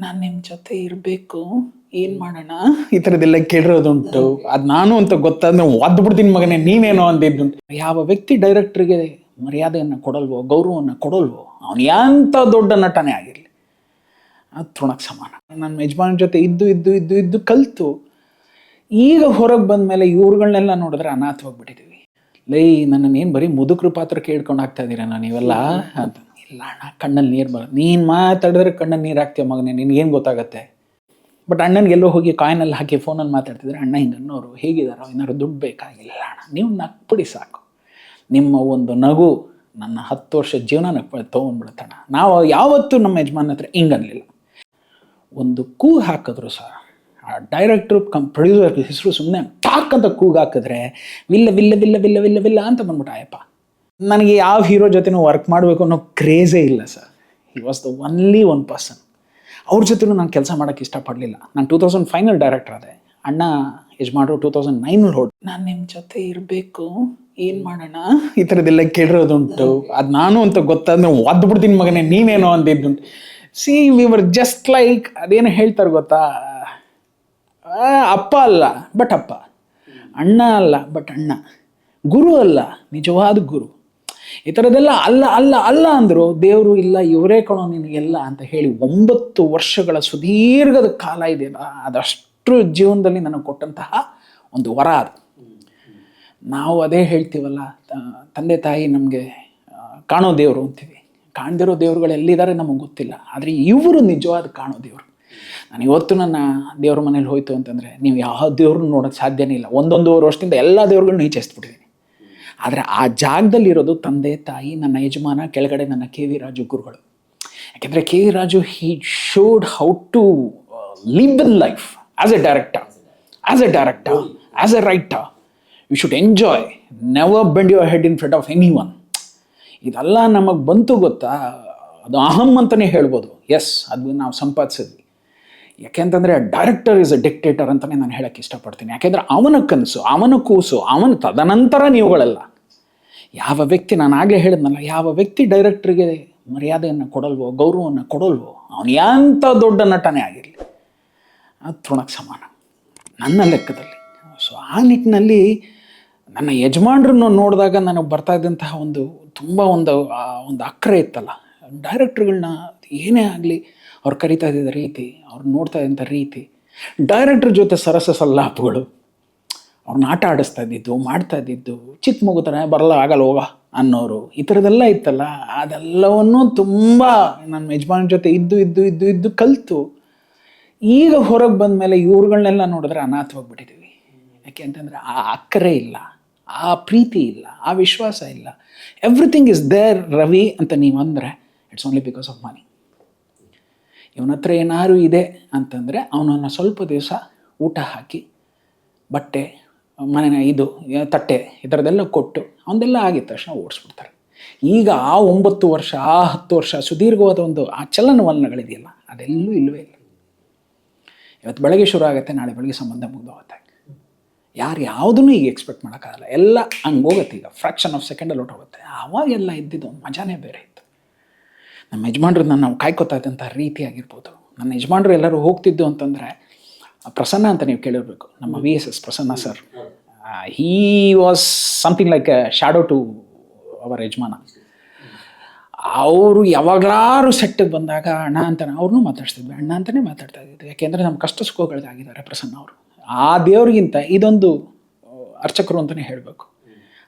ನಾನು ನಿಮ್ಮ ಜೊತೆ ಇರಬೇಕು, ಏನು ಮಾಡೋಣ, ಈ ಥರದ್ದೆಲ್ಲ ಕೇಳಿರೋದುಂಟು. ಅದು ನಾನು ಅಂತ ಗೊತ್ತಾದ್ಮೇಲೆ ಒದ್ದು ಬಿಡ್ತೀನಿ ಮಗನೇ ನೀನೇನೋ ಅಂದಿದ್ದುಂಟು. ಯಾವ ವ್ಯಕ್ತಿ ಡೈರೆಕ್ಟ್ರಿಗೆ ಮರ್ಯಾದೆಯನ್ನು ಕೊಡಲ್ವೋ, ಗೌರವವನ್ನು ಕೊಡಲ್ವೋ, ಅವನು ಎಂಥ ದೊಡ್ಡ ನಟನೆ ಆಗಿರಲಿ, ಅದು ತೃಣಕ್ಕೆ ಸಮಾನ. ನನ್ನ ಯಜಮಾನ ಜೊತೆ ಇದ್ದು ಕಲಿತು ಈಗ ಹೊರಗೆ ಬಂದ ಮೇಲೆ ಇವ್ರುಗಳನ್ನೆಲ್ಲ ನೋಡಿದ್ರೆ ಅನಾಥವಾಗ್ಬಿಟ್ಟಿದ್ದೀವಿ. ನನ್ನನ್ನು ಏನು ಬರೀ ಮುದುಕರು ಪಾತ್ರ ಕೇಳ್ಕೊಂಡು ಆಗ್ತಾ ಇದ್ದೀರಾ ನೀವೆಲ್ಲ ಅಂತ. ಇಲ್ಲ ಅಣ್ಣ, ಕಣ್ಣಲ್ಲಿ ನೀರು ಬರೋದು. ನೀನು ಮಾತಾಡಿದ್ರೆ ಕಣ್ಣಲ್ಲಿ ನೀರು ಹಾಕ್ತೀಯ ಮಗನೇ, ನಿನಗೇನು ಗೊತ್ತಾಗತ್ತೆ. ಬಟ್ ಅಣ್ಣನಿಗೆಲ್ಲೋ ಹೋಗಿ ಕಾಯಿನಲ್ಲಿ ಹಾಕಿ ಫೋನಲ್ಲಿ ಮಾತಾಡ್ತಿದ್ರೆ, ಅಣ್ಣ ಹಿಂಗೆ ಅನ್ನೋರು ಹೇಗಿದಾರೋ, ಏನಾದ್ರು ದುಡ್ಡು ಬೇಕಾಗಿಲ್ಲ ಅಣ್ಣ, ನೀವು ನಕ್ಬಿಡಿ ಸಾಕು. ನಿಮ್ಮ ಒಂದು ನಗು ನನ್ನ 10 ವರ್ಷದ ಜೀವನ ತೊಗೊಂಡ್ಬಿಡುತ್ತಣ್ಣ. ನಾವು ಯಾವತ್ತೂ ನಮ್ಮ ಯಜಮಾನ ಹತ್ರ ಹಿಂಗನ್ನಲಿಲ್ಲ. ಒಂದು ಕೂಗು ಹಾಕಿದ್ರು ಸರ್, ಆ ಡೈರೆಕ್ಟ್ರು ಪ್ರೊಡ್ಯೂಸರ್ ಹೆಸರು ಸುಮ್ಮನೆ ಟಾಕ್ ಅಂತ ಕೂಗು ಹಾಕಿದ್ರೆ ವಿಲ್ಲ ವಿಲ್ಲ ವಿಲ್ಲ ವಿಲ್ಲ ವಿಲ್ಲ ವಿಲ್ಲ ಅಂತ ಬಂದ್ಬಿಟ್ಟು ಆಯಪ್ಪ. ನನಗೆ ಯಾವ ಹೀರೋ ಜೊತೆನೂ ವರ್ಕ್ ಮಾಡಬೇಕು ಅನ್ನೋ ಕ್ರೇಜೇ ಇಲ್ಲ sir. He was the only one person. ಅವ್ರ ಜೊತೆನೂ ನಾನು ಕೆಲಸ ಮಾಡೋಕ್ಕೆ ಇಷ್ಟಪಡಲಿಲ್ಲ. ನಾನು 2005 ಡೈರೆಕ್ಟರ್ ಆದೆ. ಅಣ್ಣ ಯಜಮಾನರು 2009 ಹೊರಟು. ನಾನು ನಿಮ್ಮ ಜೊತೆ ಇರಬೇಕು, ಏನು ಮಾಡೋಣ, ಈ ಥರದ್ದೆಲ್ಲ ಕೇಳಿರೋದುಂಟು. ಅದು ನಾನು ಅಂತ ಗೊತ್ತಾದ್ಮೇಲೆ ಒದ್ದು ಬಿಡ್ತೀನಿ ಮಗನೇ ನೀನೇನೋ ಅಂದಿದ್ದುಂಟು. C V were just like, ಅದೇನು ಹೇಳ್ತಾರೆ ಗೊತ್ತಾ, ಅಪ್ಪ ಅಲ್ಲ ಬಟ್ ಅಪ್ಪ, ಅಣ್ಣ ಅಲ್ಲ ಬಟ್ ಅಣ್ಣ, ಗುರು ಅಲ್ಲ ನಿಜವಾದ ಗುರು. ಈ ಥರದ್ದೆಲ್ಲ ಅಲ್ಲ ಅಲ್ಲ ಅಲ್ಲ ಅಂದರು. ದೇವರು ಇಲ್ಲ ಇವರೇ ಕಣೋ ನಿನಗೆಲ್ಲ ಅಂತ ಹೇಳಿ 9 ವರ್ಷಗಳ ಸುದೀರ್ಘದ ಕಾಲ ಇದೆಯಲ್ಲ, ಅದಷ್ಟು ಜೀವನದಲ್ಲಿ ನನಗೆ ಕೊಟ್ಟಂತಹ ಒಂದು ವರ ಅದು. ನಾವು ಅದೇ ಹೇಳ್ತೀವಲ್ಲ, ತಂದೆ ತಾಯಿ ನಮಗೆ ಕಾಣೋ ದೇವರು ಅಂತೀವಿ. ಕಾಣದಿರೋ ದೇವ್ರುಗಳು ಎಲ್ಲಿದ್ದಾರೆ ನಮಗೆ ಗೊತ್ತಿಲ್ಲ, ಆದರೆ ಇವರು ನಿಜವಾದ ಕಾಣೋ ದೇವರು. ನಾನು ಇವತ್ತು ನನ್ನ ದೇವ್ರ ಮನೇಲಿ ಹೋಯ್ತು ಅಂತಂದರೆ ನೀವು ಯಾವ ದೇವ್ರನ್ನ ನೋಡೋಕ್ಕೆ ಸಾಧ್ಯನೇ ಇಲ್ಲ. 1.5 ವರ್ಷದಿಂದ ಎಲ್ಲ ದೇವ್ರುಗಳನ್ನ ಈಚೆಸ್ಬಿಟ್ಟಿದ್ದೀನಿ. ಆದರೆ ಆ ಜಾಗದಲ್ಲಿರೋದು ತಂದೆ ತಾಯಿ, ನನ್ನ ಯಜಮಾನ, ಕೆಳಗಡೆ ನನ್ನ KV ರಾಜು ಗುರುಗಳು. ಯಾಕೆಂದರೆ KV Raju he showed how to live in life as a director, as a writer. You should enjoy, never bend your head in front of anyone. ಇದೆಲ್ಲ ನಮಗೆ ಬಂತು ಗೊತ್ತಾ, ಅದು ಅಹಂ ಅಂತಲೇ ಹೇಳ್ಬೋದು. ಎಸ್, ಅದು ನಾವು ಸಂಪಾದಿಸಿದ್ವಿ. ಯಾಕೆಂತಂದರೆ ಡೈರೆಕ್ಟರ್ ಈಸ್ ಅ ಡಿಕ್ಟೇಟರ್ ಅಂತಲೇ ನಾನು ಹೇಳೋಕ್ಕೆ ಇಷ್ಟಪಡ್ತೀನಿ. ಯಾಕೆಂದರೆ ಅವನ ಕನಸು, ಅವನ ಕೂಸು, ಅವನ ತದನಂತರ ನೀವುಗಳೆಲ್ಲ. ಯಾವ ವ್ಯಕ್ತಿ, ನಾನು ಆಗಲೇ ಹೇಳಿದ್ನಲ್ಲ, ಯಾವ ವ್ಯಕ್ತಿ ಡೈರೆಕ್ಟ್ರಿಗೆ ಮರ್ಯಾದೆಯನ್ನು ಕೊಡಲ್ವೋ, ಗೌರವವನ್ನು ಕೊಡಲ್ವೋ, ಅವನು ಎಂಥ ದೊಡ್ಡ ನಟನೆ ಆಗಿರಲಿ, ಅದು ತೃಣಕ್ಕೆ ಸಮಾನ ನನ್ನ ಲೆಕ್ಕದಲ್ಲಿ. ಸೊ ಆ ನಿಟ್ಟಿನಲ್ಲಿ ನನ್ನ ಯಜಮಾನ್ರನ್ನು ನೋಡಿದಾಗ ನನಗೆ ಬರ್ತಾ ಇದ್ದಂತಹ ತುಂಬ ಒಂದು ಅಕ್ಕರೆ ಇತ್ತಲ್ಲ. ಡೈರೆಕ್ಟ್ರುಗಳನ್ನ ಏನೇ ಆಗಲಿ ಅವ್ರು ಕರಿತಾ ಇದ್ದ ರೀತಿ, ಅವ್ರು ನೋಡ್ತಾ ಇದ್ದಂಥ ರೀತಿ, ಡೈರೆಕ್ಟ್ರ್ ಜೊತೆ ಸರಸ ಸಲ್ಲಾಪಗಳು, ಅವ್ರನ್ನ ಆಟ ಆಡಿಸ್ತಾ ಇದ್ದಿದ್ದು, ಮಾಡ್ತಾ ಇದ್ದಿದ್ದು, ಚಿಕ್ಕ ಮಗು ಥರ ಬರಲ್ಲ ಆಗಲ್ಲ ಹೋಗ ಅನ್ನೋರು, ಈ ಥರದ್ದೆಲ್ಲ ಇತ್ತಲ್ಲ. ಅದೆಲ್ಲವನ್ನೂ ತುಂಬ ನನ್ನ ಯಜಮಾನ ಜೊತೆ ಇದ್ದು ಕಲಿತು ಈಗ ಹೊರಗೆ ಬಂದ ಮೇಲೆ ಇವ್ರುಗಳನ್ನೆಲ್ಲ ನೋಡಿದ್ರೆ ಅನಾಥವಾಗ್ಬಿಟ್ಟಿದ್ದೀವಿ. ಯಾಕೆ ಅಂತಂದರೆ ಆ ಅಕ್ಕರೆ ಇಲ್ಲ, ಆ ಪ್ರೀತಿ ಇಲ್ಲ, ಆ ವಿಶ್ವಾಸ ಇಲ್ಲ. ಎವ್ರಿಥಿಂಗ್ ಇಸ್ ದೇರ್ ರವಿ ಅಂತ ನೀವು ಅಂದರೆ it's only because of money. ಇವನ ಹತ್ರ ಏನಾದ್ರು ಇದೆ ಅಂತಂದರೆ ಅವನನ್ನು ಸ್ವಲ್ಪ ದಿವಸ ಊಟ ಹಾಕಿ, ಬಟ್ಟೆ, ಮನೆ, ತಟ್ಟೆ, ಈ ಥರದ್ದೆಲ್ಲ ಕೊಟ್ಟು ಅವನ್ನೆಲ್ಲ ಆಗಿದ ತಕ್ಷಣ ಓಡಿಸ್ಬಿಡ್ತಾರೆ. ಈಗ ಆ 9 ವರ್ಷ, ಆ 10 ವರ್ಷ ಸುದೀರ್ಘವಾದ ಆ ಚಲನವಲನಗಳಿದೆಯಲ್ಲ, ಅದೆಲ್ಲೂ ಇಲ್ಲವೇ ಇಲ್ಲ. ಇವತ್ತು ಬೆಳಗ್ಗೆ ಶುರು ಆಗುತ್ತೆ, ನಾಳೆ ಬೆಳಗ್ಗೆ ಸಂಬಂಧ ಮುಗಿದೋಗುತ್ತೆ. ಯಾರು ಯಾವುದನ್ನು ಈಗ ಎಕ್ಸ್ಪೆಕ್ಟ್ ಮಾಡೋಕ್ಕಾಗಲ್ಲ. ಎಲ್ಲ ಹಂಗೆ ಹೋಗುತ್ತೆ. ಈಗ ಫ್ರ್ಯಾಕ್ಷನ್ ಆಫ್ ಸೆಕೆಂಡಲ್ಲಿ ಹೊಟ್ಟೋಗುತ್ತೆ. ಅವಾಗೆಲ್ಲ ಇದ್ದಿದ್ದು ಒಂದು ಮಜಾನೇ ಬೇರೆ ಇತ್ತು. ನಮ್ಮ ಯಜಮಾನ್ರನ್ನ ನಾವು ಕಾಯ್ಕೋತಾ ಇದ್ದಂಥ ರೀತಿ ಆಗಿರ್ಬೋದು. ನನ್ನ ಯಜಮಾನ್ರು ಎಲ್ಲರೂ ಹೋಗ್ತಿದ್ದು ಅಂತಂದರೆ, ಪ್ರಸನ್ನ ಅಂತ ನೀವು ಕೇಳಿರ್ಬೇಕು, ನಮ್ಮ VSS Prasanna sir. He was something like a shadow to our ಯಜಮಾನ. ಅವರು ಯಾವಾಗಲಾರು ಸೆಟ್ಟಿಗೆ ಬಂದಾಗ ಅಣ್ಣ ಅಂತಾನೆ ಅವ್ರನ್ನೂ ಮಾತಾಡ್ತಿದ್ವಿ, ಅಣ್ಣ ಅಂತಲೇ ಮಾತಾಡ್ತಾ ಇದ್ದಿದ್ದು. ಯಾಕೆಂದರೆ ನಮ್ಮ ಕಷ್ಟ ಸುಖಗಳಿಗಾಗಿದ್ದಾರೆ ಪ್ರಸನ್ನ ಅವರು. ಆ ದೇವ್ರಿಗಿಂತ ಇದೊಂದು ಅರ್ಚಕರು ಅಂತಲೇ ಹೇಳಬೇಕು.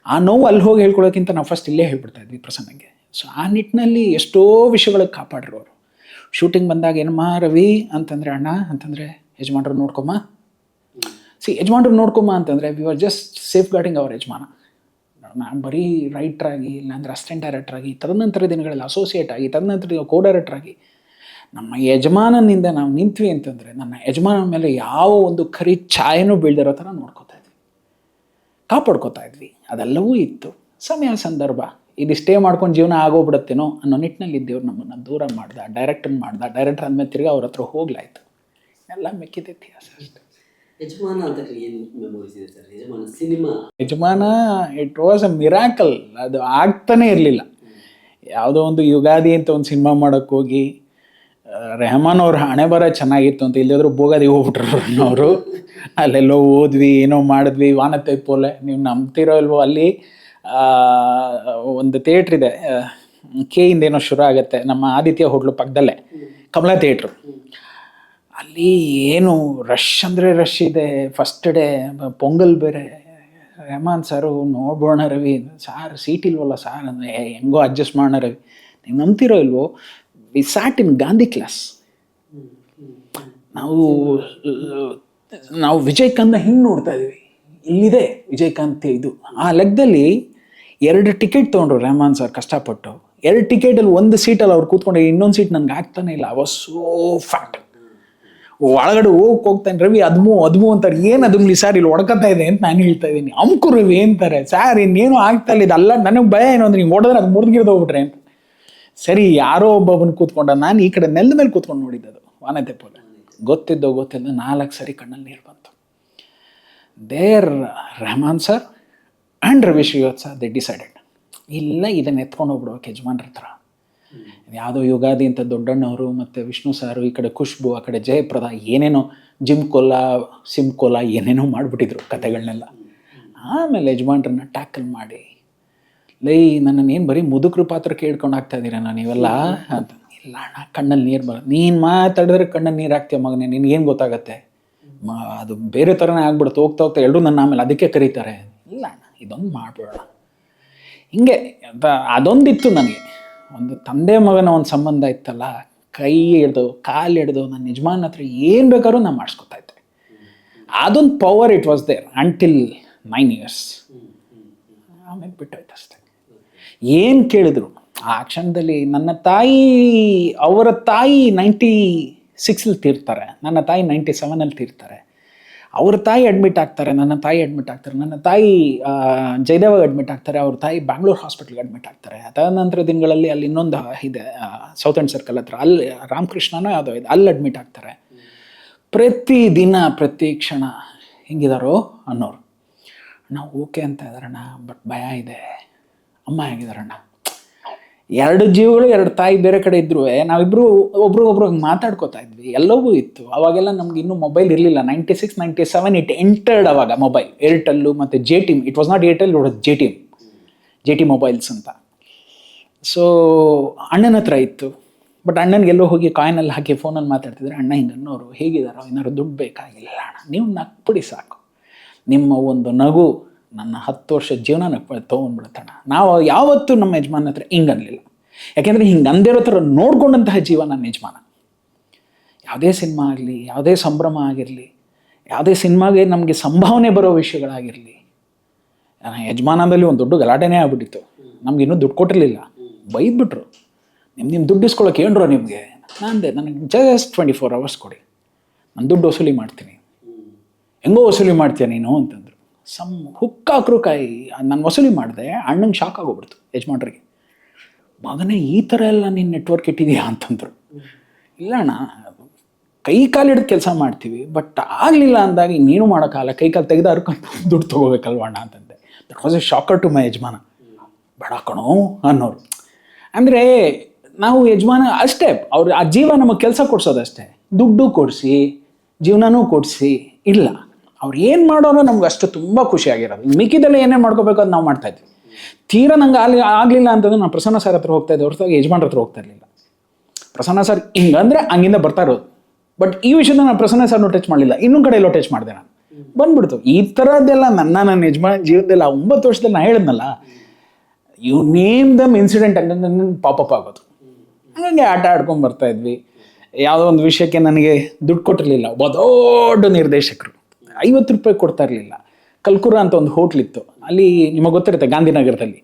ಆ ನೋವು ಅಲ್ಲಿ ಹೋಗಿ ಹೇಳ್ಕೊಳ್ಳೋಕ್ಕಿಂತ ನಾವು ಫಸ್ಟ್ ಇಲ್ಲೇ ಹೇಳ್ಬಿಡ್ತಾ ಇದ್ವಿ ಪ್ರಸನ್ನಂಗೆ. ಸೊ ಆ ನಿಟ್ಟಿನಲ್ಲಿ ಎಷ್ಟೋ ವಿಷಯಗಳಿಗೆ ಕಾಪಾಡಿರೋರು. ಶೂಟಿಂಗ್ ಬಂದಾಗ ಏನಮ್ಮ ರವಿ ಅಂತಂದರೆ ಅಣ್ಣ ಅಂತಂದರೆ ಯಜಮಾನ್ರು ನೋಡ್ಕೊಮ್ಮ, ಯಜಮಾನ್ರು ನೋಡ್ಕೊಮ್ಮ ಅಂತಂದರೆ we are just safeguarding our ಯಜಮಾನ. ನಾನು ಬರೀ ರೈಟ್ರಾಗಿ, ಇಲ್ಲಾಂದರೆ ಅಸಿಸ್ಟೆಂಟ್ ಡೈರೆಕ್ಟ್ರಾಗಿ, ತದನಂತರ ದಿನಗಳಲ್ಲಿ ಅಸೋಸಿಯೇಟ್ ಆಗಿ, ತದನಂತರ ಕೋ ಡೈರೆಕ್ಟ್ರಾಗಿ ನಮ್ಮ ಯಜಮಾನನಿಂದ ನಾವು ನಿಂತ್ವಿ ಅಂತಂದರೆ ನನ್ನ ಯಜಮಾನ ಮೇಲೆ ಯಾವ ಒಂದು ಖರಿ ಛಾಯೆನೂ ಬೀಳ್ದಿರೋ ಥರ ನೋಡ್ಕೋತಾ ಇದ್ವಿ, ಕಾಪಾಡ್ಕೋತಾ ಇದ್ವಿ. ಅದೆಲ್ಲವೂ ಇತ್ತು. ಸಮಯ ಸಂದರ್ಭ ಇದು ಸ್ಟೇ ಮಾಡ್ಕೊಂಡು ಜೀವನ ಆಗೋಗ್ಬಿಡುತ್ತೇನೋ ಅನ್ನೋ ನಿಟ್ಟಿನಲ್ಲಿ ಇದ್ದೇವ್ರು ನಮ್ಮನ್ನು ದೂರ ಮಾಡ್ದ, ಡೈರೆಕ್ಟರ್ ಆದಮೇಲೆ ತಿರ್ಗಿ ಅವ್ರ ಹತ್ರ ಹೋಗ್ಲಾಯ್ತು. ಎಲ್ಲ ಮೆಕ್ಕಿದ ಇತಿಹಾಸ ಅಷ್ಟೆ. ಯಜಮಾನ ಇಟ್ ವಾಸ್ ಅ ಮಿರಾಕಲ್. ಅದು ಆಗ್ತಾನೆ ಇರಲಿಲ್ಲ. ಯಾವುದೋ ಒಂದು ಯುಗಾದಿ ಅಂತ ಒಂದು ಸಿನಿಮಾ ಮಾಡೋಕ್ಕೆ ಹೋಗಿ ರೆಹಮಾನ್ ಅವ್ರ ಹಣೆ ಬರ ಚೆನ್ನಾಗಿತ್ತು ಅಂತ, ಇಲ್ಲದ್ರು ಬೋಗದಿ ಹೋಗ್ಬಿಟ್ರು ಅವರು. ಅಲ್ಲೆಲ್ಲೋ ಓದ್ವಿ, ಏನೋ ಮಾಡಿದ್ವಿ, ವಾನತೆ ಪೋಲೆ. ನೀವು ನಂಬ್ತಿರೋ ಇಲ್ವೋ, ಅಲ್ಲಿ ಒಂದು ಥಿಯೇಟ್ರ್ ಇದೆ, ಕೆ ಇಂದೇನೋ ಶುರು ಆಗುತ್ತೆ, ನಮ್ಮ ಆದಿತ್ಯ ಹೋಟ್ಲು ಪಕ್ಕದಲ್ಲೇ ಕಮಲಾ ಥಿಯೇಟ್ರು. ಅಲ್ಲಿ ಏನು ರಶ್ ಅಂದರೆ ರಶ್ ಇದೆ. ಫಸ್ಟ್ ಡೇ ಪೊಂಗಲ್ ಬೇರೆ. ರೆಹಮಾನ್ ಸಾರು ನೋಡ್ಬೋಣ ರವಿ, ಸಾರ್ ಸೀಟ್ ಇಲ್ವಲ್ಲ ಸಾರ್ ಅಂದರೆ ಹೆಂಗೋ ಅಡ್ಜಸ್ಟ್ ಮಾಡೋಣ ರವಿ. ನೀವು ನಂಬ್ತಿರೋ ಇಲ್ವೋ, we sat in Gandhi class. ನಾವು ವಿಜಯಕಾಂತ್ನ ಹಿಂಗೆ ನೋಡ್ತಾ ಇದ್ದೀವಿ, ಇಲ್ಲಿದೆ ವಿಜಯಕಾಂತ್ ಇದು. ಆ ಲೆಕ್ಕದಲ್ಲಿ 2 ಟಿಕೆಟ್ ತೊಗೊಂಡ್ರು ರೆಹಮಾನ್ ಸರ್ ಕಷ್ಟಪಟ್ಟು. 2 ಟಿಕೆಟಲ್ಲಿ ಒಂದು ಸೀಟಲ್ಲಿ ಅವ್ರು ಕೂತ್ಕೊಂಡು ಇನ್ನೊಂದು ಸೀಟ್ ನನಗೆ ಆಗ್ತಾನೆ ಇಲ್ಲ. ಅವ ಸೋ ಫ್ಯಾಕ್ಟ್. ಒಳಗಡೆ ಹೋಗ್ತಾನೆ, ರವಿ ಅದ್ಮು ಅಂತಾರೆ. ಏನು ಅದುಮ್ಲಿ ಸರ್, ಇಲ್ಲಿ ಹೊಡ್ಕೊತಾ ಇದೆ ಅಂತ ನಾನು ಹೇಳ್ತಾ ಇದ್ದೀನಿ. ಅಮ್ಕು ರವಿ ಅಂತಾರೆ, ಸರ್ ಇನ್ನೇನು ಆಗ್ತಾ ಇಲ್ಲ, ಇದಲ್ಲ ನನಗೆ ಭಯ ಏನು ಅಂದ್ರೆ ಹಿಂಗೆ ಹೊಡೆದ್ರೆ ಅದು ಮುರಿದ್ಗಿರ್ದು ಹೋಗ್ಬಿಟ್ರೆ ಅಂತ. ಸರಿ, ಯಾರೋ ಒಬ್ಬೊಬ್ಬನ ಕೂತ್ಕೊಂಡ, ನಾನು ಈ ಕಡೆ ನೆಲದ ಮೇಲೆ ಕೂತ್ಕೊಂಡು ನೋಡಿದ್ದದು ವಾನತೆ ಪೋಲೆ. ಗೊತ್ತಿದ್ದೋ 4 ಸರಿ ಕಣ್ಣಲ್ಲಿ ನೀರು ಬಂತು. There Rehman sir and Ravi Srivatsa they decided, ಇಲ್ಲ ಇದನ್ನು ಎತ್ಕೊಂಡು ಹೋಗ್ಬಿಡ್ಬೇಕು ಯಜಮಾನ್ರ ಹತ್ರ. ಯಾವುದೋ ಯುಗಾದಿ ಅಂತ ದೊಡ್ಡಣ್ಣವರು ಮತ್ತು ವಿಷ್ಣು ಸಾರು, ಈ ಕಡೆ ಖುಷ್ಬು, ಆ ಕಡೆ ಜಯಪ್ರದ, ಏನೇನೋ ಜಿಮ್ ಕೋಲಾ ಸಿಮ್ ಕೋಲಾ ಏನೇನೋ ಮಾಡಿಬಿಟ್ಟಿದ್ರು ಕತೆಗಳನ್ನೆಲ್ಲ. ಆಮೇಲೆ ಯಜಮಾನ್ರನ್ನ ಟ್ಯಾಕಲ್ ಮಾಡಿ, ಲೈ ನನ್ನನ್ನೇನು ಬರೀ ಮುದುಕರು ಪಾತ್ರ ಕೇಳ್ಕೊಂಡು ಆಗ್ತಾ ಇದ್ದೀರಣ್ಣ ನೀವೆಲ್ಲ ಅಂತ. ಇಲ್ಲ ಅಣ್ಣ, ಕಣ್ಣಲ್ಲಿ ನೀರು ನೀನು ಮಾತಾಡಿದ್ರೆ ಕಣ್ಣಲ್ಲಿ ನೀರು ಹಾಕ್ತೀಯ ಮಗನೇ, ನಿನ್ಗೇನು ಗೊತ್ತಾಗತ್ತೆ, ಅದು ಬೇರೆ ಥರನೇ ಆಗ್ಬಿಡುತ್ತೆ. ಹೋಗ್ತಾ ಎಲ್ಲರೂ ನನ್ನ ಆಮೇಲೆ ಅದಕ್ಕೆ ಕರೀತಾರೆ. ಇಲ್ಲ ಅಣ್ಣ, ಇದೊಂದು ಮಾಡ್ಬೇಡ. ಹಿಂಗೆ ಅದೊಂದಿತ್ತು ನನಗೆ. ಒಂದು ತಂದೆ ಮಗನ ಒಂದು ಸಂಬಂಧ ಇತ್ತಲ್ಲ, ಕೈ ಹಿಡ್ದು ಕಾಲು ಹಿಡ್ದು ನನ್ನ ಯಜಮಾನ್ ಹತ್ರ ಏನು ಬೇಕಾದ್ರೂ ನಾನು ಮಾಡಿಸ್ಕೊತಾ ಇದ್ದೆ. ಅದೊಂದು power it was there until 9 years. ಆಮೇಲೆ ಬಿಟ್ಟೋಯ್ತು ಅಷ್ಟೆ. ಏನು ಕೇಳಿದ್ರು ಆ ಕ್ಷಣದಲ್ಲಿ. ನನ್ನ ತಾಯಿ, ಅವರ ತಾಯಿ 96 ತೀರ್ತಾರೆ, ನನ್ನ ತಾಯಿ 97 ತೀರ್ತಾರೆ. ಅವ್ರ ತಾಯಿ ಅಡ್ಮಿಟ್ ಆಗ್ತಾರೆ, ನನ್ನ ತಾಯಿ ಅಡ್ಮಿಟ್ ಆಗ್ತಾರೆ. ನನ್ನ ತಾಯಿ ಜಯದೇವಾಗ ಅಡ್ಮಿಟ್ ಆಗ್ತಾರೆ, ಅವ್ರ ತಾಯಿ ಬ್ಯಾಂಗ್ಳೂರ್ ಹಾಸ್ಪಿಟ್ಲ್ಗೆ ಅಡ್ಮಿಟ್ ಆಗ್ತಾರೆ. ಅದಾದ ದಿನಗಳಲ್ಲಿ ಅಲ್ಲಿ ಇನ್ನೊಂದು ಇದೆ ಸೌತ್ ಎಂಡ್ ಸರ್ಕಲ್ ಹತ್ರ, ಅಲ್ಲಿ ರಾಮಕೃಷ್ಣನೋ ಯಾವುದೋ ಇದೆ, ಅಲ್ಲಿ ಅಡ್ಮಿಟ್ ಆಗ್ತಾರೆ. ಪ್ರತಿ ದಿನ ಪ್ರತಿ ಕ್ಷಣ ಹೆಂಗಿದಾರೋ ಅನ್ನೋರು. ನಾವು ಓಕೆ ಅಂತ ಇದ್ದಾರಣ್ಣ, ಬಟ್ ಭಯ ಇದೆ. ಅಮ್ಮ ಹೇಗಿದಾರಣ್ಣ? 2 ಜೀವಗಳು 2 ತಾಯಿ ಬೇರೆ ಕಡೆ ಇದ್ರು ನಾವಿಬ್ರು ಒಬ್ರಿಗೊಬ್ರು ಮಾತಾಡ್ಕೋತಾ ಇದ್ವಿ. ಎಲ್ಲವೂ ಇತ್ತು ಅವಾಗೆಲ್ಲ. ನಮ್ಗೆ ಇನ್ನೂ ಮೊಬೈಲ್ ಇರಲಿಲ್ಲ. 96, 97 ಇಟ್ ಎಂಟರ್ಡ್ ಅವಾಗ ಮೊಬೈಲ್. ಏರ್ಟೆಲ್ಲು ಮತ್ತು JTIM. It was not Airtel, it was JT mobiles ಅಂತ. ಸೊ ಅಣ್ಣನ ಹತ್ರ ಇತ್ತು. ಬಟ್ ಅಣ್ಣನಿಗೆಲ್ಲೋ ಹೋಗಿ ಕಾಯಿನಲ್ಲಿ ಹಾಕಿ ಫೋನಲ್ಲಿ ಮಾತಾಡ್ತಿದ್ರೆ, ಅಣ್ಣ ಹಿಂಗೆ ಅನ್ನೋರು ಹೇಗಿದಾರೋ, ಏನಾದ್ರು ದುಡ್ಡು ಬೇಕಾಗಿಲ್ಲ ಅಣ್ಣ, ನೀವು ನಕ್ಬಿಡಿ ಸಾಕು. ನಿಮ್ಮ ಒಂದು ನಗು ನನ್ನ 10 ವರ್ಷ ಜೀವನ ತೊಗೊಂಡ್ಬಿಡುತ್ತಣ್ಣ. ನಾವು ಯಾವತ್ತೂ ನಮ್ಮ ಯಜಮಾನ ಹತ್ರ ಹಿಂಗೆ ಅನ್ನಲಿಲ್ಲ. ಯಾಕೆಂದರೆ ಹಿಂಗೆ ಅಂದಿರೋ ಥರ ನೋಡ್ಕೊಂಡಂತಹ ಜೀವ ನನ್ನ ಯಜಮಾನ. ಯಾವುದೇ ಸಿನಿಮಾ ಆಗಲಿ, ಯಾವುದೇ ಸಂಭ್ರಮ ಆಗಿರಲಿ, ಯಾವುದೇ ಸಿನಿಮಾಗೆ ನಮಗೆ ಸಂಭಾವನೆ ಬರೋ ವಿಷಯಗಳಾಗಿರಲಿ, ಯಜಮಾನದಲ್ಲಿ ಒಂದು ದೊಡ್ಡ ಗಲಾಟೆನೇ ಆಗ್ಬಿಟ್ಟಿತ್ತು. ನಮ್ಗೆ ಇನ್ನೂ ದುಡ್ಡು ಕೊಟ್ಟಿರಲಿಲ್ಲ. ಬೈದ್ಬಿಟ್ರು, ನಿಮ್ಮ ದುಡ್ಡು ಇಸ್ಕೊಳ್ಳೋಕೆ ಏನ್ರೋ ನಿಮಗೆ. ನನಗೆ ಜಸ್ಟ್ 24 hours ಕೊಡಿ, ನಾನು ದುಡ್ಡು ವಸೂಲಿ ಮಾಡ್ತೀನಿ. ಹೆಂಗೋ ವಸೂಲಿ ಮಾಡ್ತೀಯ ನೀನು ಅಂತಂದರು. ಹುಕ್ಕಾಕ್ರು ಕಾಯಿ. ನಾನು ವಸೂಲಿ ಮಾಡಿದೆ. ಅಣ್ಣಂಗೆ ಶಾಕ್ ಆಗೋಗ್ಬಿಡ್ತು ಯಜಮಾನ್ರಿಗೆ. ಮಗನೇ ಈ ಥರ ಎಲ್ಲ ನೀನು ನೆಟ್ವರ್ಕ್ ಇಟ್ಟಿದೆಯಾ ಅಂತಂದರು. ಇಲ್ಲ ಅಣ್ಣ, ಕೈ ಕಾಲು ಹಿಡಿದು ಕೆಲಸ ಮಾಡ್ತೀವಿ, ಬಟ್ ಆಗಲಿಲ್ಲ ಅಂದಾಗ ನೀನು ಮಾಡೋಕ್ಕಾಗಲ್ಲ, ಕೈ ಕಾಲು ತೆಗೆದು ಹರ್ಕೊಂಡು ದುಡ್ಡು ತೊಗೋಬೇಕಲ್ವ ಅಣ್ಣ ಅಂತಂದೆ. That was a shocker to my ಯಜಮಾನ. ಬೇಡ ಕಣೋ ಅನ್ನೋರು. ಅಂದರೆ ನಾವು ಯಜಮಾನ ಅಷ್ಟೇ, ಅವ್ರು ಆ ಜೀವ ನಮಗೆ ಕೆಲಸ ಕೊಡಿಸೋದಷ್ಟೇ. ದುಡ್ಡು ಕೊಡಿಸಿ, ಜೀವನನೂ ಕೊಡಿಸಿ ಇಲ್ಲ. ಅವ್ರು ಏನು ಮಾಡೋರು ನಮ್ಗೆ ಅಷ್ಟು ತುಂಬ ಖುಷಿಯಾಗಿರೋದು. ಮಿಕ್ಕಿದೆಲ್ಲ ಏನೇನು ಮಾಡ್ಕೋಬೇಕು ಅದು ನಾವು ಮಾಡ್ತಾಯಿದ್ವಿ. ತೀರಾ ನಂಗೆ ಆಗಲಿಲ್ಲ ಅಂತಂದ್ರೆ ನಾನು ಪ್ರಸನ್ನ ಸರ್ ಹತ್ರ ಹೋಗ್ತಾ ಇದ್ದೆ, ಹೊರತಾಗಿ ಯಜಮಾನ್ರ ಹತ್ರ ಹೋಗ್ತಾ ಇರಲಿಲ್ಲ. ಪ್ರಸನ್ನ ಸರ್ ಹಿಂಗಂದರೆ ಹಂಗಿಂದ ಬರ್ತಾ ಇರೋದು. ಬಟ್ ಈ ವಿಷಯದ ನಾನು ಪ್ರಸನ್ನ ಸರ್ನು ಟಚ್ ಮಾಡಲಿಲ್ಲ, ಇನ್ನೊಂದು ಕಡೆ ಎಲ್ಲೋ ಟಚ್ ಮಾಡಿದೆ. ನಾನು ಬಂದ್ಬಿಡ್ತು. ಈ ಥರದ್ದೆಲ್ಲ ನನ್ನ ಯಜಮಾನ ಜೀವನದಲ್ಲ 9 ವರ್ಷದಲ್ಲಿ ನಾನು ಹೇಳಿದ್ನಲ್ಲ, ಯು ನೇಮ್ ದಮ್ ಇನ್ಸಿಡೆಂಟ್ ಹಂಗಂಗೆ ಪಾಪಪ್ ಆಗೋದು. ಹಂಗೆ ಆಟ ಆಡ್ಕೊಂಡು ಬರ್ತಾಯಿದ್ವಿ. ಯಾವುದೋ ಒಂದು ವಿಷಯಕ್ಕೆ ನನಗೆ ದುಡ್ಡು ಕೊಟ್ಟಿರಲಿಲ್ಲ. ಒಬ್ಬ ದೊಡ್ಡ ನಿರ್ದೇಶಕರು 50 ರೂಪಾಯಿ ಕೊಡ್ತಾ ಇರಲಿಲ್ಲ. ಕಲ್ಕುರ ಅಂತ ಒಂದು ಹೋಟ್ಲಿತ್ತು ಅಲ್ಲಿ, ನಿಮಗೆ ಗೊತ್ತಿರುತ್ತೆ, ಗಾಂಧಿನಗರದಲ್ಲಿ.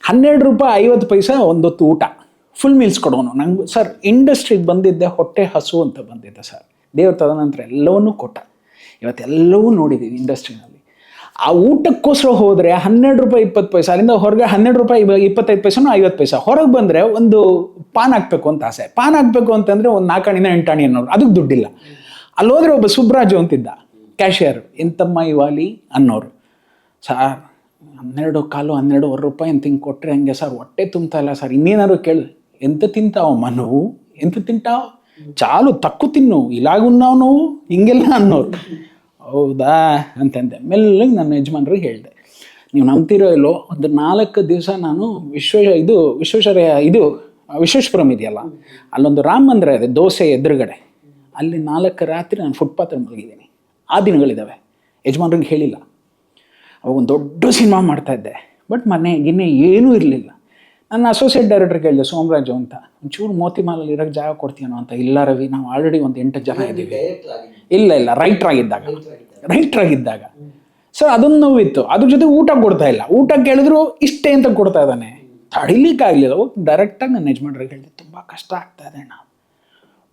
12 ರೂಪಾಯಿ 50 ಪೈಸೆ ಒಂದೊತ್ತು ಊಟ, ಫುಲ್ ಮೀಲ್ಸ್ ಕೊಡೋನು. ನಂಗೆ ಸರ್ ಇಂಡಸ್ಟ್ರಿಗೆ ಬಂದಿದ್ದೆ ಹೊಟ್ಟೆ ಹಸು ಅಂತ ಬಂದಿದ್ದೆ ಸರ್. ದೇವ್ರ ತದನಂತರ ಎಲ್ಲವನ್ನೂ ಕೊಟ್ಟ. ಇವತ್ತೆಲ್ಲವೂ ನೋಡಿದ್ದೀವಿ ಇಂಡಸ್ಟ್ರಿನಲ್ಲಿ. ಆ ಊಟಕ್ಕೋಸ್ಕರ ಹೋದರೆ 12 ರೂಪಾಯಿ 20 ಪೈಸೆ, ಅಲ್ಲಿಂದ ಹೊರಗೆ 12 ರೂಪಾಯಿ 25 ಪೈಸೆನೋ 50 ಪೈಸೆ. ಹೊರಗೆ ಬಂದರೆ ಒಂದು ಪಾನ್ ಹಾಕಬೇಕು ಅಂತ ಆಸೆ. ಪಾನ್ ಹಾಕಬೇಕು ಅಂತಂದರೆ ಒಂದು 4 ಆಣಿನ 8 ಆಣಿ ಅನ್ನೋರು, ಅದಕ್ಕೆ ದುಡ್ಡಿಲ್ಲ. ಅಲ್ಲಿ ಹೋದರೆ ಒಬ್ಬ ಸುಬ್ರಾಜು ಅಂತಿದ್ದ ಕ್ಯಾಶಿಯರ್, ಎಂತಮ್ಮ ಇವಾಲಿ ಅನ್ನೋರು. ಸರ್ 12.25 ರೂಪಾಯಿ ಅಂತ ಹಿಂಗೆ ಕೊಟ್ಟರೆ ಹಂಗೆ ಸರ್ ಹೊಟ್ಟೆ ತುಂಬ್ತಾ ಇಲ್ಲ ಸರ್, ಇನ್ನೇನಾದ್ರು ಕೇಳಿ. ಎಂತ ತಿಂತಾವಮ್ಮ ನಾವು, ಎಂತ ತಿಂತಾವ ಚಾಲು ತಕ್ಕು ತಿನ್ನು ಇಲಾಗುನ್ನಾವು ನೋವು ಹಿಂಗೆಲ್ಲ ಅನ್ನೋರು. ಹೌದಾ ಅಂತಂದೆ. ಮೆಲ್ಲಗೆ ನನ್ನ ಯಜಮಾನ್ರಿಗೆ ಹೇಳಿದೆ, ನೀವು ನಂಬ್ತಿರೋ ಇಲ್ಲೋ, ಒಂದು 4 ದಿವಸ ನಾನು ವಿಶ್ವೇಶ್ವರಂ ಇದೆಯಲ್ಲ, ಅಲ್ಲೊಂದು ರಾಮ ಮಂದಿರ ಇದೆ ದೋಸೆ ಎದುರುಗಡೆ, ಅಲ್ಲಿ 4 ರಾತ್ರಿ ನಾನು ಫುಟ್ಪಾತಲ್ಲಿ ಮಲಗಿದ್ದೀನಿ. ಆ ದಿನಗಳಿದ್ದಾವೆ. ಯಜಮಾನ್ರಿಗೆ ಹೇಳಿಲ್ಲ. ಅವಾಗ ಒಂದು ದೊಡ್ಡ ಸಿನಿಮಾ ಮಾಡ್ತಾಯಿದ್ದೆ, ಬಟ್ ಗಿನ್ನೆ ಏನೂ ಇರಲಿಲ್ಲ. ನನ್ನ ಅಸೋಸಿಯೇಟ್ ಡೈರೆಕ್ಟರ್ ಕೇಳಿದೆ, ಸೋಮರಾಜು ಅಂತ, ಒಂಚೂರು ಮೋತಿಮಾಲಲ್ಲಿ ಇರೋಕ್ಕೆ ಜಾಗ ಕೊಡ್ತೀನೋ ಅಂತ. ಇಲ್ಲ ರವಿ, ನಾವು ಆಲ್ರೆಡಿ ಒಂದು 8 ಜನ ಇದ್ದೀವಿ. ಇಲ್ಲ ರೈಟ್ರ್ ಆಗಿದ್ದಾಗ ಸರ್ ಅದೊಂದು ನೋವಿತ್ತು. ಅದ್ರ ಜೊತೆ ಊಟ ಕೊಡ್ತಾ ಇಲ್ಲ. ಊಟ ಕೇಳಿದ್ರು ಇಷ್ಟೇ ಅಂತ ಕೊಡ್ತಾ ಇದ್ದಾನೆ, ತಡಿಲಿಕ್ಕಾಗಲಿಲ್ಲ. ಡೈರೆಕ್ಟಾಗಿ ನನ್ನ ಯಜಮಾನ್ರಿಗೆ ಹೇಳಿದೆ, ತುಂಬ ಕಷ್ಟ ಆಗ್ತಾ ಇದೆ ಅಣ್ಣ.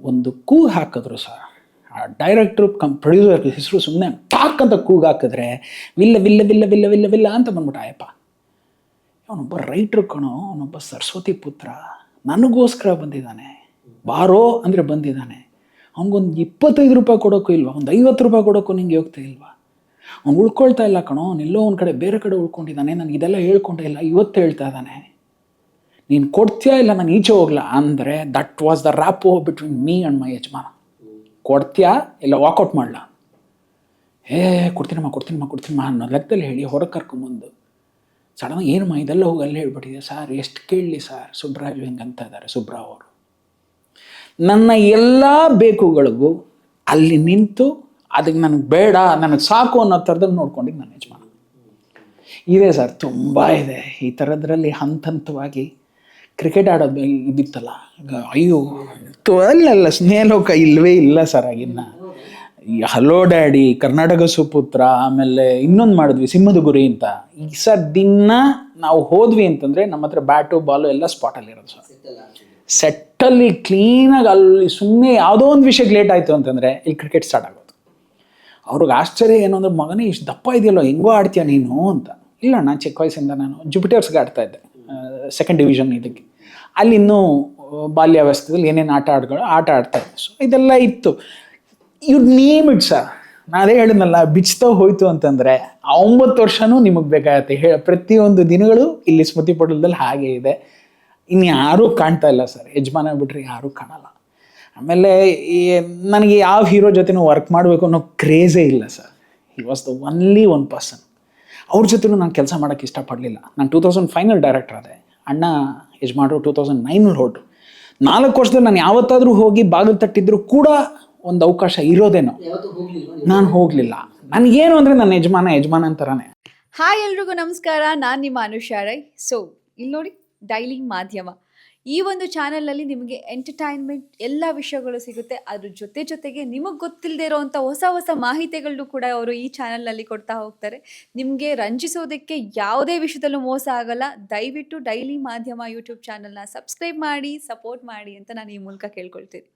ಒಂದು ಕೂಗು ಹಾಕಿದ್ರು ಸರ್, ಆ ಡೈರೆಕ್ಟ್ರು ಪ್ರೊಡ್ಯೂಸರ್ ಹೆಸರು ಸುಮ್ಮನೆ ಟಾಕ್ ಅಂತ ಕೂಗು ಹಾಕಿದ್ರೆ ವಿಲ್ಲ ವಿಲ್ಲ ವಿಲ್ಲ ವಿಲ್ಲ ವಿಲ್ಲ ವಿಲ್ಲ ಅಂತ ಬಂದ್ಬಿಟ್ಟ. ಆಯಪ್ಪ, ಅವನೊಬ್ಬ ರೈಟ್ರು ಕಣೋ, ಅವನೊಬ್ಬ ಸರಸ್ವತಿ ಪುತ್ರ, ನನಗೋಸ್ಕರ ಬಂದಿದ್ದಾನೆ, ಬಾರೋ ಅಂದರೆ ಬಂದಿದ್ದಾನೆ. ಅವ್ನಿಗೊಂದು 25 ರೂಪಾಯಿ ಕೊಡೋಕ್ಕೂ ಇಲ್ವಾ, ಒಂದು 50 ರೂಪಾಯಿ ಕೊಡೋಕ್ಕೂ ನಿಂಗೆ ಹೋಗ್ತಾ ಇಲ್ವಾ? ಅವ್ನು ಉಳ್ಕೊಳ್ತಾ ಇಲ್ಲ ಕಣೋ, ಅವನೆಲ್ಲೋ ಒಂದು ಕಡೆ ಬೇರೆ ಕಡೆ ಉಳ್ಕೊಂಡಿದ್ದಾನೆ, ನನಗೆ ಇದೆಲ್ಲ ಹೇಳ್ಕೊಂಡೇ ಇಲ್ಲ, ಇವತ್ತು ಹೇಳ್ತಾ ಇದ್ದಾನೆ. ನೀನು ಕೊಡ್ತೀಯಾ ಇಲ್ಲ ನಾನು ಈಚೆ ಹೋಗ್ಲಾ ಅಂದರೆ, that was the rapport between me and my ಯಜಮಾನ. ಕೊಡ್ತೀಯಾ ಇಲ್ಲ ವಾಕೌಟ್ ಮಾಡಲಾ? ಕೊಡ್ತೀನಮ್ಮ ಅನ್ನೋ ಲೆಕ್ಕದಲ್ಲಿ ಹೇಳಿ ಹೊರಗೆ ಕರ್ಕೊಂಬಂದು ಸಡನ್ ಏನಮ್ಮ ಇದೆಲ್ಲ ಹೋಗಿ ಅಲ್ಲೇ ಹೇಳ್ಬಿಟ್ಟಿದೆ. ಸರ್ ಎಷ್ಟು ಕೇಳಲಿ ಸರ್, ಸುಬ್ರಾಜು ಹಿಂಗೆ ಅಂತ ಇದ್ದಾರೆ. ಸುಬ್ರಾವ್ ಅವರು ನನ್ನ ಎಲ್ಲ ಬೇಕುಗಳಿಗೂ ಅಲ್ಲಿ ನಿಂತು ಅದಕ್ಕೆ ನನಗೆ ಬೇಡ, ನನಗೆ ಸಾಕು ಅನ್ನೋ ಥರದಲ್ಲಿ ನೋಡ್ಕೊಂಡಿದ್ದು ನನ್ನ ಯಜಮಾನ. ಇದೆ ಸರ್, ತುಂಬ ಇದೆ ಈ ಥರದ್ರಲ್ಲಿ. ಹಂತವಾಗಿ ಕ್ರಿಕೆಟ್ ಆಡೋದು ಇದಿತ್ತಲ್ಲ, ಅಯ್ಯೋ ಅಲ್ಲ ಸ್ನೇಹಲೋಕ ಇಲ್ಲವೇ ಇಲ್ಲ ಸರ್ ಆಗಿನ್ನ. ಹಲೋ ಡ್ಯಾಡಿ, ಕರ್ನಾಟಕ ಸುಪುತ್ರ, ಆಮೇಲೆ ಇನ್ನೊಂದು ಮಾಡಿದ್ವಿ ಸಿಂಹದ ಗುರಿ ಅಂತ. ಈಗ ಸರ್ ದಿನ ನಾವು ಹೋದ್ವಿ ಅಂತಂದರೆ ನಮ್ಮ ಹತ್ರ ಬ್ಯಾಟು ಬಾಲು ಎಲ್ಲ ಸ್ಪಾಟಲ್ಲಿರೋದು ಸರ್. ಸೆಟ್ಟಲ್ಲಿ ಕ್ಲೀನಾಗಿ ಅಲ್ಲಿ ಸುಮ್ಮನೆ ಯಾವುದೋ ಒಂದು ವಿಷಯಕ್ಕೆ ಲೇಟ್ ಆಯಿತು ಅಂತಂದರೆ ಇಲ್ಲಿ ಕ್ರಿಕೆಟ್ ಸ್ಟಾರ್ಟ್ ಆಗೋದು. ಅವ್ರಿಗೆ ಆಶ್ಚರ್ಯ ಏನು ಅಂದರೆ, ಮಗನೇ ಇಷ್ಟು ದಪ್ಪ ಇದೆಯಲ್ಲೋ, ಹೆಂಗೋ ಆಡ್ತೀಯ ನೀನು ಅಂತ. ಇಲ್ಲ, ನಾನು ಚಿಕ್ಕ ವಯಸ್ಸಿಂದ ನಾನು ಜುಪಿಟರ್ಸ್ಗೆ ಆಡ್ತಾಯಿದ್ದೆ, 2nd ಡಿವಿಷನ್ ಇದಕ್ಕೆ. ಅಲ್ಲಿ ಇನ್ನೂ ಬಾಲ್ಯಾವಸ್ಥೆಯಲ್ಲಿ ಏನೇನು ಆಟ ಆಡ್ತಾಯಿದ್ದೆ. ಸೊ ಇದೆಲ್ಲ ಇತ್ತು. You name it sir. ನಾನು ಅದೇ ಹೇಳಿದ್ನಲ್ಲ, ಬಿಚ್ತಾ ಹೋಯ್ತು ಅಂತಂದರೆ 9 ವರ್ಷವೂ ನಿಮಗೆ ಬೇಕಾಗತ್ತೆ. ಪ್ರತಿಯೊಂದು ದಿನಗಳು ಇಲ್ಲಿ ಸ್ಮೃತಿ ಪಟಲದಲ್ಲಿ ಹಾಗೆ ಇದೆ. ಇನ್ನು ಯಾರೂ ಕಾಣ್ತಾ ಇಲ್ಲ ಸರ್, ಯಜಮಾನ ಬಿಟ್ಟರೆ ಯಾರೂ ಕಾಣಲ್ಲ. ಆಮೇಲೆ ನನಗೆ ಯಾವ ಹೀರೋ ಜೊತೆನೂ ವರ್ಕ್ ಮಾಡಬೇಕು ಅನ್ನೋ ಕ್ರೇಜೇ ಇಲ್ಲ sir. He was the only one person. ಅವ್ರ ಜೊತೆನೂ ನಾನು ಕೆಲಸ ಮಾಡೋಕ್ಕೆ ಇಷ್ಟಪಡಲಿಲ್ಲ. ನಾನು 2005 ಡೈರೆಕ್ಟರ್ ಆದೆ. ಅಣ್ಣ ಯಜಮಾನರು 2009 ಹೊರಟು. 4 ವರ್ಷದಲ್ಲಿ ನಾನು ಯಾವತ್ತಾದರೂ ಹೋಗಿ ಬಾಗಿಲು ತಟ್ಟಿದ್ರು ಕೂಡ ಒಂದು ಅವಕಾಶ ಇರೋದೇನೋ, ನಾನು ಹೋಗಲಿಲ್ಲ. ನನಗೇನು ಅಂದರೆ ನನ್ನ ಯಜಮಾನ ಅಂತಾನೆ. ಹಾಯ್ ಎಲ್ರಿಗೂ ನಮಸ್ಕಾರ, ನಾನು ನಿಮ್ಮ ಅನುಷಾ ರೈ. ಸೊ ಇಲ್ಲಿ ನೋಡಿ, ಡೈಲಿ ಮಾಧ್ಯಮ ಈ ಒಂದು ಚಾನಲಲ್ಲಿ ನಿಮಗೆ ಎಂಟರ್ಟೈನ್ಮೆಂಟ್ ಎಲ್ಲ ವಿಷಯಗಳು ಸಿಗುತ್ತೆ. ಅದ್ರ ಜೊತೆಗೆ ನಿಮಗೆ ಗೊತ್ತಿಲ್ಲದೆ ಇರೋವಂಥ ಹೊಸ ಮಾಹಿತಿಗಳನ್ನು ಕೂಡ ಅವರು ಈ ಚಾನಲ್ನಲ್ಲಿ ಕೊಡ್ತಾ ಹೋಗ್ತಾರೆ. ನಿಮಗೆ ರಂಜಿಸೋದಕ್ಕೆ ಯಾವುದೇ ವಿಷಯದಲ್ಲೂ ಮೋಸ ಆಗಲ್ಲ. ದಯವಿಟ್ಟು ಡೈಲಿ ಮಾಧ್ಯಮ ಯೂಟ್ಯೂಬ್ ಚಾನಲ್ನ ಸಬ್ಸ್ಕ್ರೈಬ್ ಮಾಡಿ, ಸಪೋರ್ಟ್ ಮಾಡಿ ಅಂತ ನಾನು ಈ ಮೂಲಕ ಕೇಳ್ಕೊಳ್ತೀನಿ.